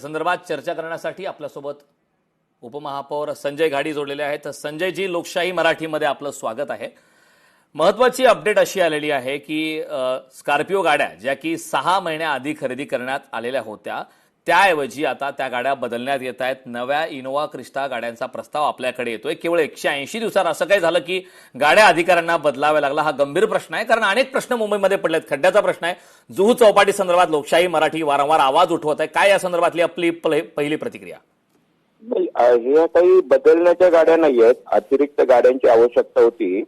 संदर्भात चर्चा करण्यासाठी आपल्यासोबत उपमहापौर संजय घाडी जोडलेले आहेत। संजयजी, लोकशाही मराठीमध्ये आपलं स्वागत आहे। महत्त्वाची अपडेट अशी आलेली आहे की स्कॉर्पिओ गाड्या ज्या की 6 महिन्याआधी खरेदी करण्यात आलेल्या होत्या त्याऐवजी आता त्या गाड्या बदलण्यात येत आहेत। नव्या इनोवा क्रिस्टा गाड्यांचा प्रस्ताव आपल्याकडे येतोय। केवळ 180 दिवसात असं काही झालं की गाड्या अधिकाऱ्यांना बदलाव्या लागला? हा गंभीर प्रश्न आहे, कारण अनेक प्रश्न मुंबईमध्ये पडलेत। खड्ड्याचा प्रश्न आहे। जुहू चौपाटी संदर्भात लोकशाही मराठी वारंवार आवाज उठवत आहे। काय या संदर्भातली आपली पहिली प्रतिक्रिया? ह्या काही बदलण्याच्या गाड्या नाहीयेत, अतिरिक्त गाड्यांची आवश्यकता होती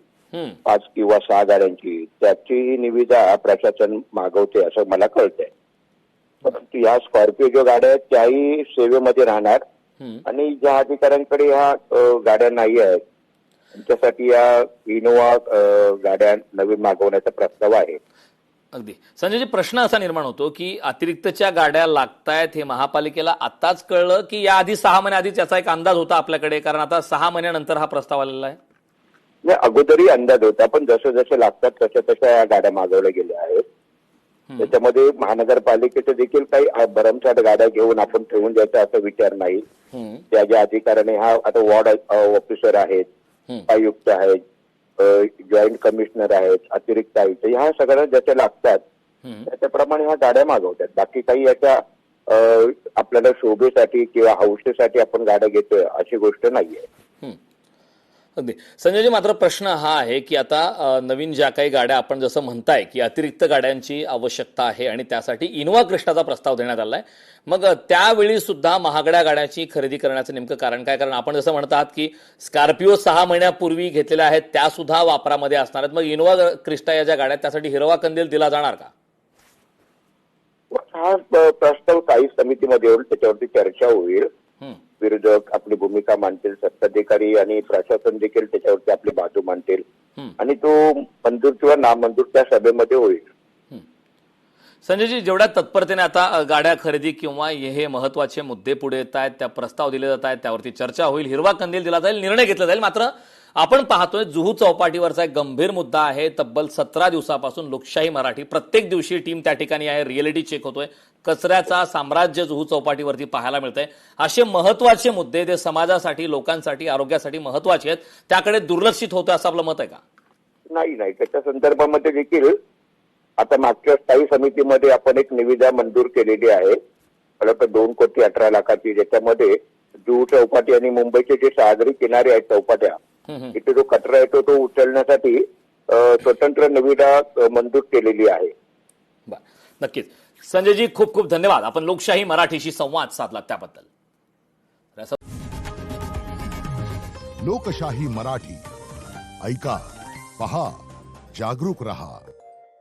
5 किंवा 6 गाड्यांची, त्याची निविदा प्रशासन मागवते असं मला कळतंय। परंतु या स्कॉर्पिओ ज्या गाड्या आहेत त्याही सेवेमध्ये राहणार आणि ज्या अधिकाऱ्यांकडे ह्या गाड्या नाही आहेत त्यांच्यासाठी या इनोवा गाड्या नवीन मागवण्याचा प्रस्ताव आहे। अगदी संजयजी, प्रश्न असा निर्माण होतो की अतिरिक्तच्या गाड्या लागतायत हे महापालिकेला आताच कळलं की याआधी 6 महिन्याआधीच याचा एक अंदाज होता आपल्याकडे? कारण आता 6 महिन्यानंतर हा प्रस्ताव आलेला आहे। नाही, अगोदरही अंदाज होता, पण जसे जसे लागतात तशा या गाड्या मागवल्या गेल्या आहेत। त्याच्यामध्ये महानगरपालिकेचे देखील काही भरमसाठ गाड्या घेऊन आपण ठेवून द्यायचा असा विचार नाही। त्या ज्या अधिकाऱ्याने हा आता वॉर्ड ऑफिसर आहेत, आयुक्त आहेत, जॉईंट कमिशनर आहेत, अतिरिक्त आयुक्त, ह्या सगळ्या ज्याच्या लागतात त्याच्याप्रमाणे ह्या गाड्या मागवतात। बाकी काही याच्या आपल्याला शोभेसाठी किंवा हौसेसाठी आपण गाड्या घेतोय अशी गोष्ट नाहीये। अगदी संजयजी, मात्र प्रश्न हा आहे की आता नवीन ज्या काही गाड्या आपण जसं म्हणताय की अतिरिक्त गाड्यांची आवश्यकता आहे आणि त्यासाठी इनोवा क्रिस्टाचा प्रस्ताव देण्यात आलाय, मग त्यावेळी सुद्धा महागड्या गाड्याची खरेदी करण्याचं नेमकं कारण काय? कारण आपण जसं म्हणतात की स्कॉर्पिओ 6 महिन्यापूर्वी घेतलेल्या आहेत त्या सुद्धा वापरामध्ये असणार आहेत, मग इनोवा क्रिस्टा या ज्या गाड्या त्यासाठी हिरवा कंदील दिला जाणार का? हा प्रस्ताव स्थायी समितीमध्ये येऊन त्याच्यावरती चर्चा होईल, विरोधक आपली भूमिका मांडतील, सत्ताधिकारी आणि प्रशासन देखील त्याच्यावरती आपली बाजू मांडतील आणि तो मंजूर किंवा नामंजूर त्या सभेमध्ये होईल। संजयजी, जेवढ्या तत्परतेने आता गाड्या खरेदी किंवा हे महत्वाचे मुद्दे पुढे येत आहेत, त्या प्रस्ताव दिले जात आहेत, त्यावरती चर्चा होईल, हिरवा कंदील दिला जाईल, निर्णय घेतला जाईल, मात्र आपण पाहतोय जुहू चौपाटीवरचा एक गंभीर मुद्दा आहे। तब्बल 17 दिवसापासून लोकशाही मराठी प्रत्येक दिवशी टीम त्या ठिकाणी आहे, रिअलिटी चेक होतोय, कचऱ्याचा साम्राज्य जुहू चौपाटीवरती पाहायला मिळतंय। असे महत्वाचे मुद्दे जे समाजासाठी, लोकांसाठी, आरोग्यासाठी महत्वाचे आहेत त्याकडे दुर्लक्षित होतं असं आपलं मत आहे का? नाही, त्याच्या संदर्भामध्ये देखील आता मागच्या स्थायी समितीमध्ये आपण एक निविदा मंजूर केलेली आहे, मला तर 2,18,00,000ची, ज्याच्यामध्ये जुहू चौपाटी आणि मुंबईचे जे सागरी किनारे आहेत चौपाट्या, इथे जो कचरा येतो तो उचलण्यासाठी स्वतंत्र निविदा मंजूर केलेली आहे। नक्कीच संजयजी, खूप खूप धन्यवाद, आपण लोकशाही मराठीशी संवाद साधला त्याबद्दल। लोकशाही मराठी ऐका, पहा, जागरूक रहा।